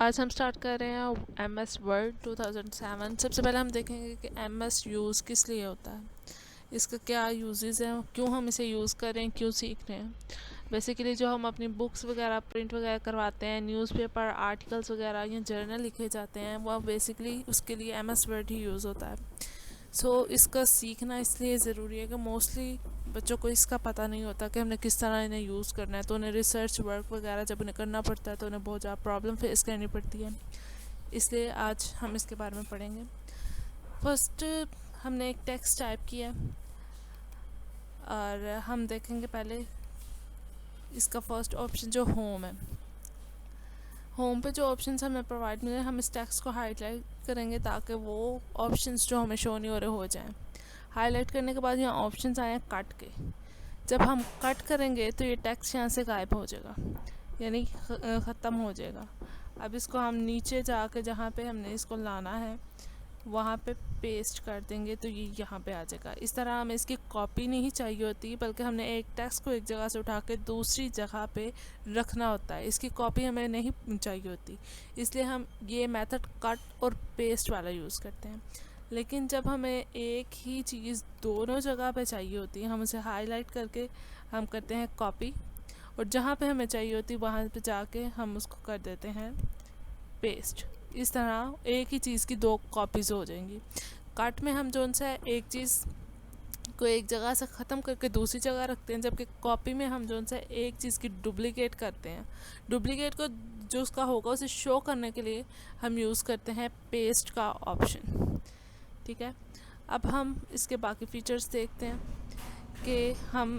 आज हम स्टार्ट कर रहे हैं MS वर्ड 2007। सबसे पहले हम देखेंगे कि MS यूज़ किस लिए होता है, इसका क्या यूजेस हैं, क्यों हम इसे यूज़ कर रहे हैं, क्यों सीख रहे हैं। बेसिकली जो हम अपनी बुक्स वगैरह प्रिंट वगैरह करवाते हैं, न्यूज़पेपर आर्टिकल्स वगैरह या जर्नल लिखे जाते हैं, वह बेसिकली उसके लिए MS वर्ड ही यूज़ होता है। इसका सीखना इसलिए ज़रूरी है कि मोस्टली बच्चों को इसका पता नहीं होता कि हमने किस तरह इन्हें यूज़ करना है, तो उन्हें रिसर्च वर्क वगैरह जब उन्हें करना पड़ता है तो उन्हें बहुत ज़्यादा प्रॉब्लम फेस करनी पड़ती है। इसलिए आज हम इसके बारे में पढ़ेंगे। फर्स्ट हमने एक टेक्स्ट टाइप किया और हम देखेंगे पहले इसका फर्स्ट ऑप्शन जो होम है। होम पे जो ऑप्शंस हमें प्रोवाइड मिले, हम इस टेक्स्ट को हाईलाइट करेंगे ताकि वो ऑप्शंस जो हमें शो नहीं हो रहे हो जाएं। हाईलाइट करने के बाद यहाँ ऑप्शंस आए हैं कट के। जब हम कट करेंगे तो ये टेक्स्ट यहाँ से गायब हो जाएगा, यानी ख़त्म हो जाएगा। अब इसको हम नीचे जाकर जहाँ पे हमने इसको लाना है वहाँ पे पेस्ट कर देंगे तो ये यहाँ पे आ जाएगा। इस तरह हमें इसकी कॉपी नहीं चाहिए होती, बल्कि हमने एक टेक्स्ट को एक जगह से उठा के दूसरी जगह पे रखना होता है। इसकी कॉपी हमें नहीं चाहिए होती, इसलिए हम ये मेथड कट और पेस्ट वाला यूज़ करते हैं। लेकिन जब हमें एक ही चीज़ दोनों जगह पे चाहिए होती है, हम उसे हाईलाइट करके हम करते हैं कॉपी, और जहाँ पे हमें चाहिए होती है वहाँ पे जाके हम उसको कर देते हैं पेस्ट। इस तरह एक ही चीज़ की दो कॉपीज़ हो जाएंगी। कट में हम जो उनसे एक चीज़ को एक जगह से ख़त्म करके दूसरी जगह रखते हैं, जबकि कॉपी में हम जो उनसे एक चीज़ की डुप्लीकेट करते हैं। डुप्लीकेट को जो उसका होगा उसे शो करने के लिए हम यूज़ करते हैं पेस्ट का ऑप्शन। ठीक है, अब हम इसके बाकी फ़ीचर्स देखते हैं कि हम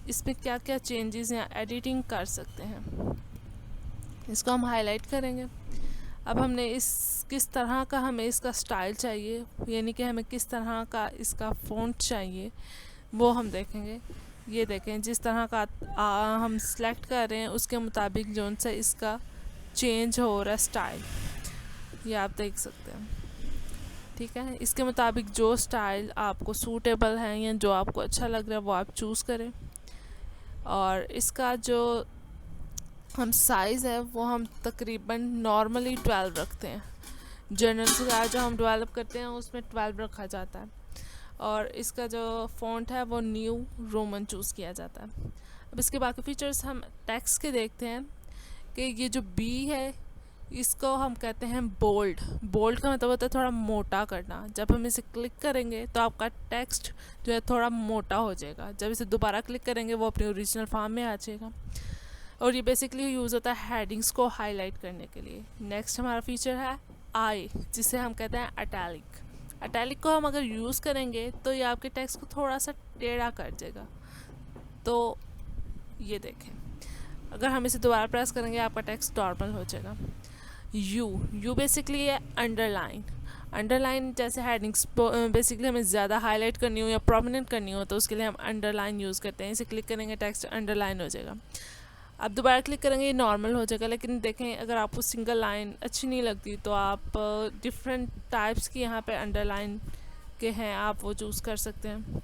इसमें क्या क्या चेंजेस या एडिटिंग कर सकते हैं। इसको हम हाईलाइट करेंगे। अब हमने इस किस तरह का हमें इसका स्टाइल चाहिए, यानी कि हमें किस तरह का इसका फ़ॉन्ट चाहिए, वो हम देखेंगे। ये देखें, जिस तरह का हम सिलेक्ट कर रहे हैं उसके मुताबिक जो सा इसका चेंज हो रहा है स्टाइल, ये आप देख सकते हैं। ठीक है, इसके मुताबिक जो स्टाइल आपको सूटेबल है या जो आपको अच्छा लग रहा है वो आप चूज़ करें। और इसका जो हम साइज़ है वो हम तकरीबन नॉर्मली 12 रखते हैं। जर्नल्स वगैरह जो हम डेवलप करते हैं उसमें 12 रखा जाता है। और इसका जो फ़ॉन्ट है वो न्यू रोमन चूज़ किया जाता है। अब इसके बाकी फ़ीचर्स हम टेक्स्ट के देखते हैं कि ये जो बी है इसको हम कहते हैं बोल्ड। बोल्ड का मतलब होता है थोड़ा मोटा करना। जब हम इसे क्लिक करेंगे तो आपका टेक्स्ट जो है थोड़ा मोटा हो जाएगा। जब इसे दोबारा क्लिक करेंगे वो अपने ओरिजिनल फॉर्म में आ जाएगा। और ये बेसिकली यूज़ होता है हेडिंग्स को हाईलाइट करने के लिए। नेक्स्ट हमारा फीचर है आई, जिसे हम कहते हैं अटैलिक। अटैलिक को हम अगर यूज़ करेंगे तो ये आपके टेक्स्ट को थोड़ा सा टेढ़ा कर देगा। तो ये देखें, अगर हम इसे दोबारा प्रेस करेंगे आपका टेक्स्ट नॉर्मल हो जाएगा। यू बेसिकली है अंडरलाइन। अंडरलाइन जैसे हेडिंग्स बेसिकली हमें ज़्यादा हाईलाइट करनी हो या प्रोमिनेंट करनी हो तो उसके लिए हम अंडरलाइन यूज़ करते हैं। इसे क्लिक करेंगे टेक्स्ट अंडरलाइन हो जाएगा। आप दोबारा क्लिक करेंगे ये नॉर्मल हो जाएगा। लेकिन देखें, अगर आपको सिंगल लाइन अच्छी नहीं लगती तो आप डिफरेंट टाइप्स की यहाँ पे अंडरलाइन के हैं, आप वो चूज़ कर सकते हैं।